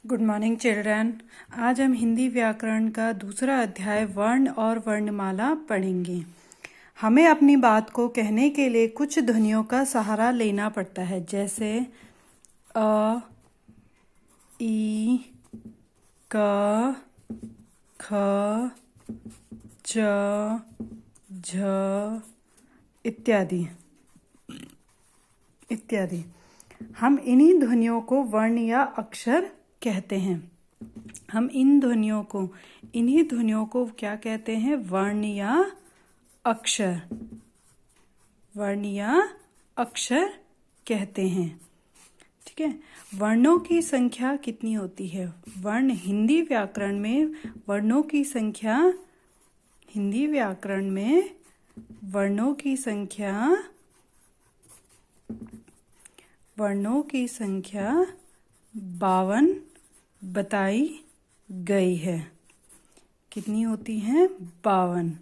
Good morning children. आज हम हिंदी व्याकरण का दूसरा अध्याय वर्ण और वर्णमाला पढ़ेंगे। हमें अपनी बात को कहने के लिए कुछ ध्वनियों का सहारा लेना पड़ता है, जैसे अ, ई, क, ख, च, झ इत्यादि इत्यादि। हम इन्हीं ध्वनियों को वर्ण या अक्षर कहते हैं। इन्हीं ध्वनियों को क्या कहते हैं? वर्ण या अक्षर। वर्ण या अक्षर कहते हैं। ठीक है। वर्णों की संख्या कितनी होती है? हिंदी व्याकरण में वर्णों की संख्या 52 बताई गई है। कितनी होती हैं? 52।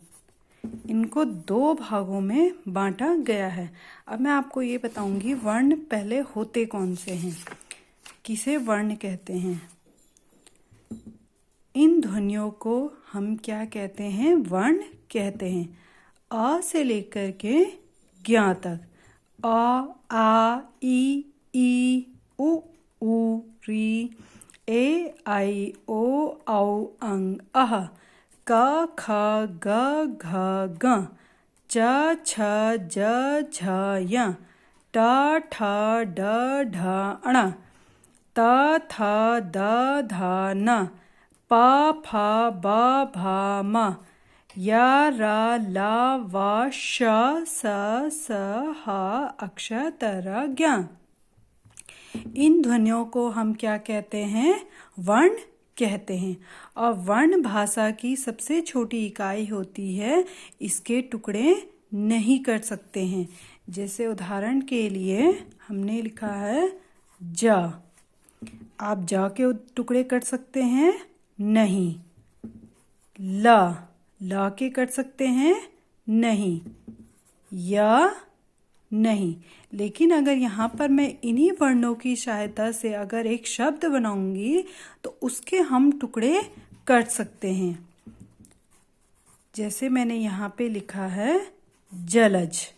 इनको 2 भागों में बांटा गया है। अब मैं आपको ये बताऊंगी वर्ण पहले होते कौन से हैं, किसे वर्ण कहते हैं। इन ध्वनियों को हम क्या कहते हैं? वर्ण कहते हैं। अ से लेकर के ज्ञ तक। अ, आ, ई, उ, री, ए, आई, ओ, औ, अंग, अह, क, ख, ग, घ, ङ, च, छ, ज, झ, य, ट, ठ, ड, ढ, ण, त, थ, द, ध, न, प, फ, ब, भ, म, य, र, ल, व, श, स, ह, अक्ष, तर, ज्ञ। इन ध्वनियों को हम क्या कहते हैं? वर्ण कहते हैं। और वर्ण भाषा की सबसे छोटी इकाई होती है। इसके टुकड़े नहीं कर सकते हैं। जैसे उदाहरण के लिए हमने लिखा है ज। आप ज के टुकड़े कर सकते हैं? नहीं। ल के कर सकते हैं? नहीं। य नहीं। लेकिन अगर यहाँ पर मैं इन्हीं वर्णों की सहायता से अगर एक शब्द बनाऊंगी तो उसके हम टुकड़े कर सकते हैं। जैसे मैंने यहाँ पे लिखा है जलज।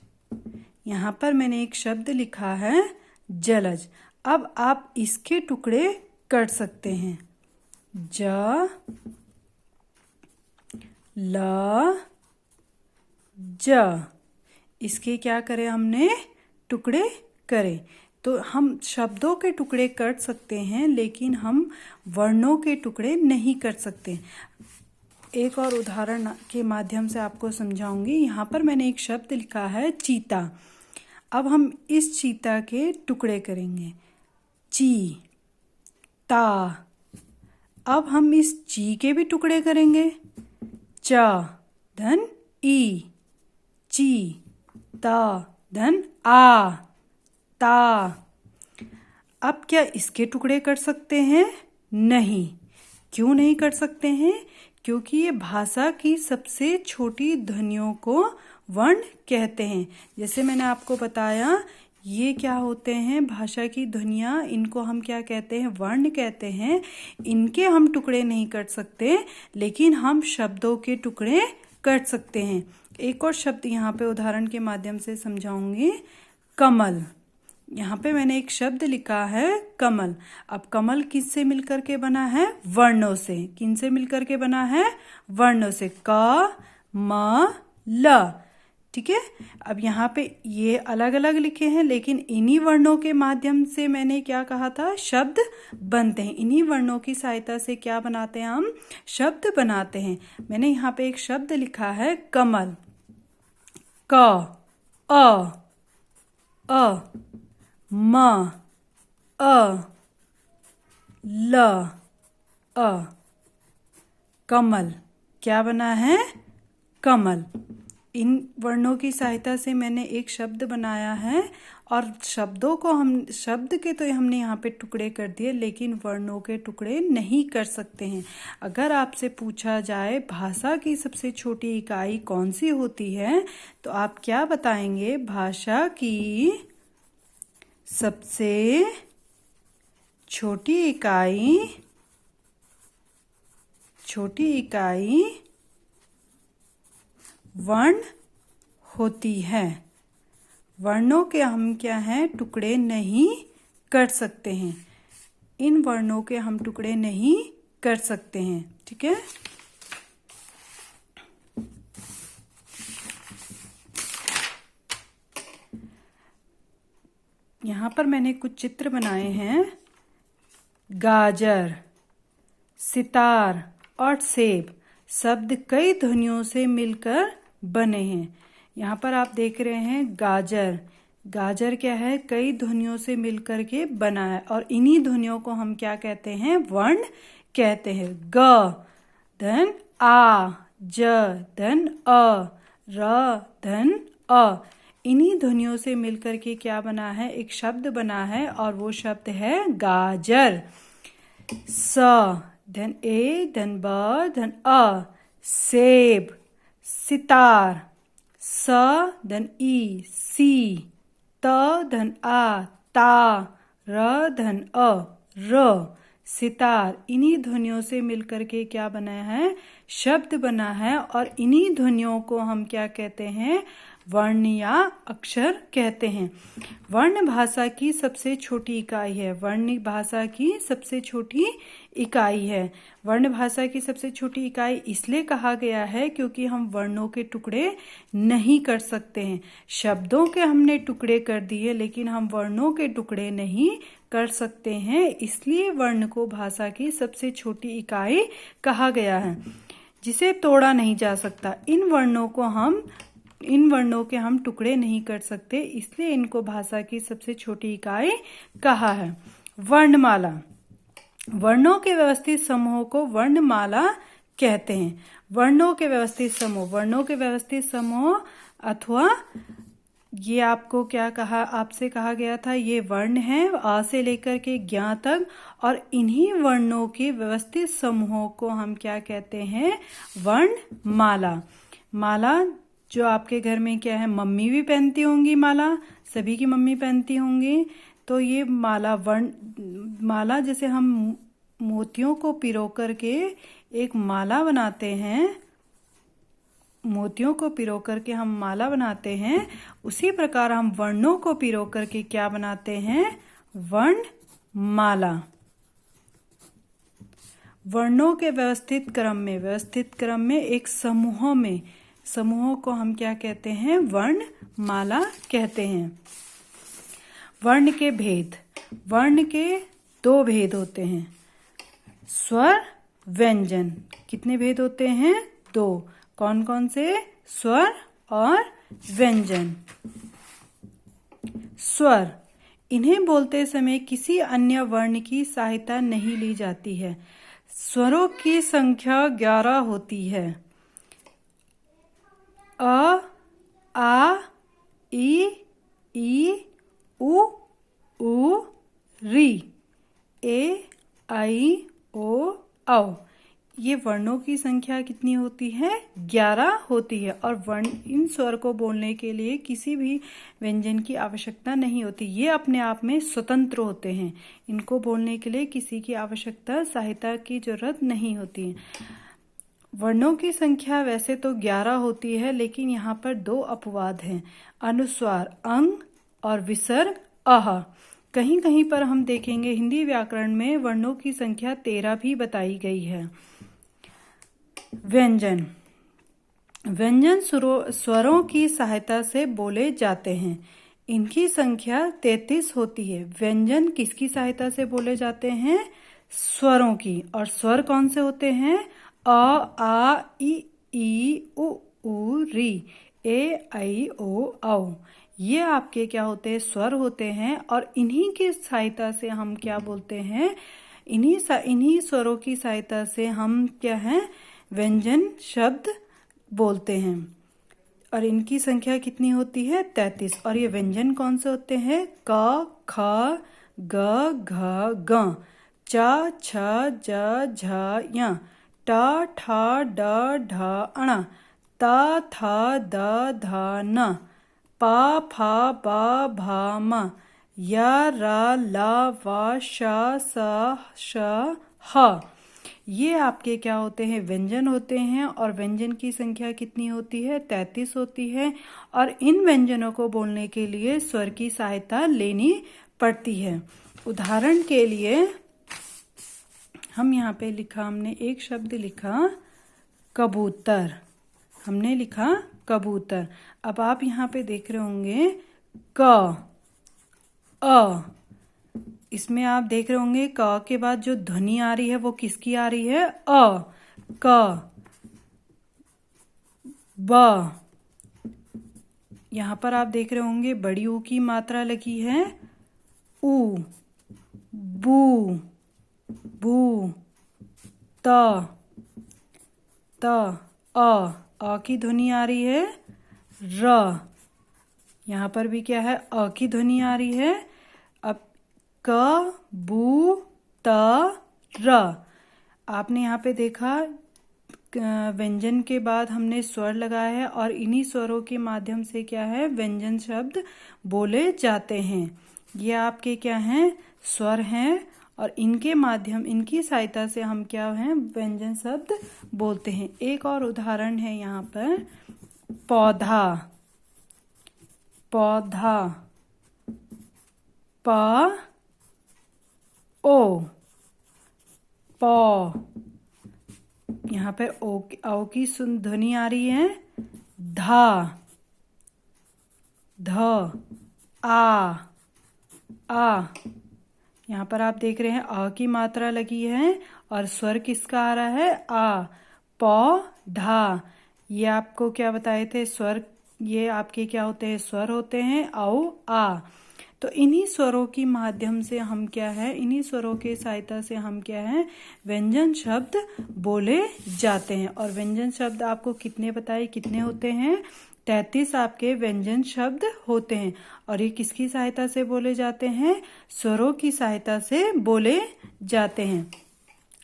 यहाँ पर मैंने एक शब्द लिखा है जलज। अब आप इसके टुकड़े कर सकते हैं। ज, ल, ज। इसके क्या करें? हमने टुकड़े करें। तो हम शब्दों के टुकड़े कर सकते हैं, लेकिन हम वर्णों के टुकड़े नहीं कर सकते। एक और उदाहरण के माध्यम से आपको समझाऊंगी। यहाँ पर मैंने एक शब्द लिखा है चीता। अब हम इस चीता के टुकड़े करेंगे। ची, ता। अब हम इस ची के भी टुकड़े करेंगे। च, धन ई, ची, ता, धन आ, ता। अब क्या इसके टुकड़े कर सकते हैं? नहीं। क्यों नहीं कर सकते हैं? क्योंकि ये भाषा की सबसे छोटी ध्वनियों को वर्ण कहते हैं। जैसे मैंने आपको बताया, ये क्या होते हैं? भाषा की ध्वनियाँ। इनको हम क्या कहते हैं? वर्ण कहते हैं। इनके हम टुकड़े नहीं कर सकते, लेकिन हम शब्दों के टुकड़े कर सकते हैं। एक और शब्द यहाँ पे उदाहरण के माध्यम से समझाऊंगी। कमल। यहाँ पे मैंने एक शब्द लिखा है कमल। अब कमल किससे मिलकर के बना है? वर्णों से। किन से मिलकर के बना है? वर्णों से। क, म, ल। ठीक है। अब यहाँ पे ये अलग अलग लिखे हैं, लेकिन इन्हीं वर्णों के माध्यम से मैंने क्या कहा था? शब्द बनते हैं। इन्हीं वर्णों की सहायता से क्या बनाते हैं? हम शब्द बनाते हैं। मैंने यहाँ पे एक शब्द लिखा है कमल। क, अ, म, अ, ल, अ। कमल। क्या बना है? कमल। इन वर्णों की सहायता से मैंने एक शब्द बनाया है। और शब्द के तो हमने यहाँ पे टुकड़े कर दिए, लेकिन वर्णों के टुकड़े नहीं कर सकते हैं। अगर आपसे पूछा जाए भाषा की सबसे छोटी इकाई कौन सी होती है, तो आप क्या बताएंगे? भाषा की सबसे छोटी इकाई छोटी इकाई वर्ण होती है। वर्णों के हम क्या हैं, टुकड़े नहीं कर सकते हैं। इन वर्णों के हम टुकड़े नहीं कर सकते हैं। ठीक है। यहाँ पर मैंने कुछ चित्र बनाए हैं। गाजर, सितार और सेब शब्द कई ध्वनियों से मिलकर बने हैं। यहाँ पर आप देख रहे हैं गाजर। गाजर क्या है, कई ध्वनियों से मिलकर के बना है और इन्हीं ध्वनियों को हम क्या कहते हैं, वर्ण कहते हैं। ग धन आ, ज धन अ, र धन अ। इन्हीं ध्वनियों से मिलकर के क्या बना है, एक शब्द बना है और वो शब्द है गाजर। स धन ए धन ब धन अ, सेब। सितार, स धन ई, सी। त धन आ, ता। र धन अ, र। सितार। इन्हीं ध्वनियों से मिलकर के क्या बना है, शब्द बना है और इन्हीं ध्वनियों को हम क्या कहते हैं, वर्ण या अक्षर कहते हैं। वर्ण भाषा की सबसे छोटी इकाई है। वर्ण भाषा की सबसे छोटी इकाई है। वर्ण भाषा की सबसे छोटी इकाई इसलिए कहा गया है क्योंकि हम वर्णों के टुकड़े नहीं कर सकते हैं। शब्दों के हमने टुकड़े कर दिए लेकिन हम वर्णों के टुकड़े नहीं कर सकते हैं, इसलिए वर्ण को भाषा की सबसे छोटी इकाई कहा गया है, जिसे तोड़ा नहीं जा सकता। इन वर्णों के हम टुकड़े नहीं कर सकते, इसलिए इनको भाषा की सबसे छोटी इकाई कहा है। वर्णमाला। वर्णों के व्यवस्थित समूह को वर्णमाला कहते हैं। वर्णों के व्यवस्थित समूह अथवा ये आपको क्या कहा, आपसे कहा गया था, ये वर्ण है आ से लेकर के ज्ञ तक और इन्हीं वर्णों के व्यवस्थित समूहों को हम क्या कहते हैं, वर्णमाला। माला जो आपके घर में क्या है, मम्मी भी पहनती होंगी माला, सभी की मम्मी पहनती होंगी। तो ये माला जैसे हम मोतियों को पिरो करके एक माला बनाते हैं, मोतियों को पिरो करके हम माला बनाते हैं, उसी प्रकार हम वर्णों को पिरो करके क्या बनाते हैं, वर्णमाला। वर्णों के व्यवस्थित क्रम में एक समूहों को हम क्या कहते हैं, वर्णमाला कहते हैं। वर्ण के भेद। वर्ण के दो भेद होते हैं, स्वर, व्यंजन। कितने भेद होते हैं, दो। कौन कौन से, स्वर और व्यंजन। स्वर, इन्हें बोलते समय किसी अन्य वर्ण की सहायता नहीं ली जाती है। स्वरों की संख्या 11 होती है। अ, आ, ई, उ, री, ए, आई, ओ, औ। ये वर्णों की संख्या कितनी होती है, 11 होती है। और इन स्वर को बोलने के लिए किसी भी व्यंजन की आवश्यकता नहीं होती, ये अपने आप में स्वतंत्र होते हैं। इनको बोलने के लिए किसी की आवश्यकता, सहायता की जरूरत नहीं होती है। वर्णों की संख्या वैसे तो 11 होती है, लेकिन यहाँ पर दो अपवाद हैं, अनुस्वार अंग और विसर्ग अह। कहीं कहीं पर हम देखेंगे हिंदी व्याकरण में वर्णों की संख्या 13 भी बताई गई है। व्यंजन। व्यंजन स्वरों की सहायता से बोले जाते हैं। इनकी संख्या 33 होती है। व्यंजन किसकी सहायता से बोले जाते हैं, स्वरों की। और स्वर कौन से होते हैं, अ, आ, ई, उ, री, ए, आई, ओ, औ। ये आपके क्या होते हैं, स्वर होते हैं और इन्हीं की सहायता से हम क्या बोलते हैं, इन्हीं स्वरों की सहायता से हम क्या है, व्यंजन शब्द बोलते हैं। और इनकी संख्या कितनी होती है, 33। और ये व्यंजन कौन से होते हैं, क, ख, ग, घ, ग, च, छ, ज, झ, य, ट, ठ, ड, ढ, अण, त, थ, द, ध, न, प, फ, ब, भ, म, य, र, ल, व, श, स, श, ह। ये आपके क्या होते हैं, व्यंजन होते हैं। और व्यंजन की संख्या कितनी होती है, 33 होती है। और इन व्यंजनों को बोलने के लिए स्वर की सहायता लेनी पड़ती है। उदाहरण के लिए हम यहाँ पे लिखा, हमने एक शब्द लिखा कबूतर, हमने लिखा कबूतर। अब आप यहाँ पे देख रहे होंगे क, अ, इसमें आप देख रहे होंगे क के बाद जो ध्वनि आ रही है वो किसकी आ रही है, अ, क, ब। यहाँ पर आप देख रहे होंगे बड़ी ऊ की मात्रा लगी है, ऊ, बू, बू, त, अ की ध्वनि आ रही है, र। यहाँ पर भी क्या है, अ की ध्वनि आ रही है। अब क, बू, त, र। आपने यहाँ पे देखा व्यंजन के बाद हमने स्वर लगाया है और इन्हीं स्वरों के माध्यम से क्या है, व्यंजन शब्द बोले जाते हैं। ये आपके क्या हैं, स्वर हैं। और इनके माध्यम, इनकी सहायता से हम क्या हैं, व्यंजन शब्द बोलते हैं। एक और उदाहरण है यहाँ पर, पौधा, पौधा, प, ओ, पौ। यहाँ पर ओ की सुन ध्वनि आ रही है, धा, ध, आ। यहाँ पर आप देख रहे हैं अ की मात्रा लगी है और स्वर किसका आ रहा है, आ, पौधा। ये आपको क्या बताए थे, स्वर, ये आपके क्या होते हैं, स्वर होते हैं, औ, आ। तो इन्हीं स्वरों की माध्यम से हम क्या है, इन्हीं स्वरों के सहायता से हम क्या है, व्यंजन शब्द बोले जाते हैं। और व्यंजन शब्द आपको कितने बताए, कितने होते हैं, 33 आपके व्यंजन शब्द होते हैं। और ये किसकी सहायता से बोले जाते हैं, स्वरों की सहायता से बोले जाते हैं।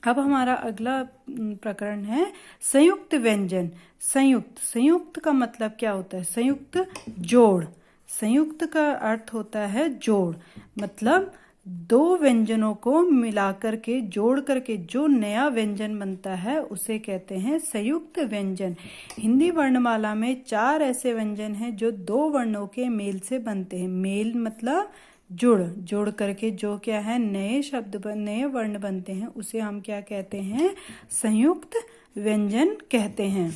अब हमारा अगला प्रकरण है संयुक्त व्यंजन। संयुक्त, संयुक्त का मतलब क्या होता है, संयुक्त जोड़। संयुक्त का अर्थ होता है जोड़, मतलब दो व्यंजनों को मिलाकर के, जोड़ करके जो नया व्यंजन बनता है उसे कहते हैं संयुक्त व्यंजन। हिंदी वर्णमाला में 4 ऐसे व्यंजन हैं जो 2 वर्णों के मेल से बनते हैं। मेल मतलब जोड़ करके जो क्या है, नए शब्द नए वर्ण बनते हैं, उसे हम क्या कहते हैं, संयुक्त व्यंजन कहते हैं।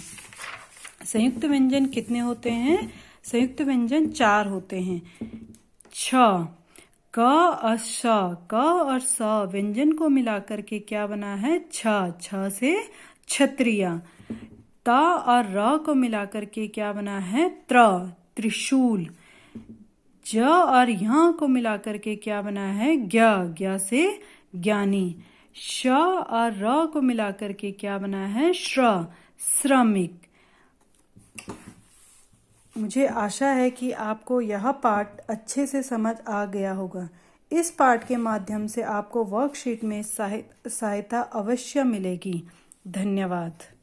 संयुक्त व्यंजन कितने होते हैं, संयुक्त व्यंजन 4 होते हैं। छ, क और श, क और स व्यंजन को मिलाकर के क्या बना है, छ, छ से क्षत्रिय। त और र को मिलाकर के क्या बना है, त्र, त्रिशूल। ज और य को मिलाकर के क्या बना है, ज्ञ, ज्ञ से ज्ञानी। श और र को मिलाकर के क्या बना है, श्र, श्रमिक। मुझे आशा है कि आपको यह पाठ अच्छे से समझ आ गया होगा। इस पाठ के माध्यम से आपको वर्कशीट में सहायता अवश्य मिलेगी। धन्यवाद।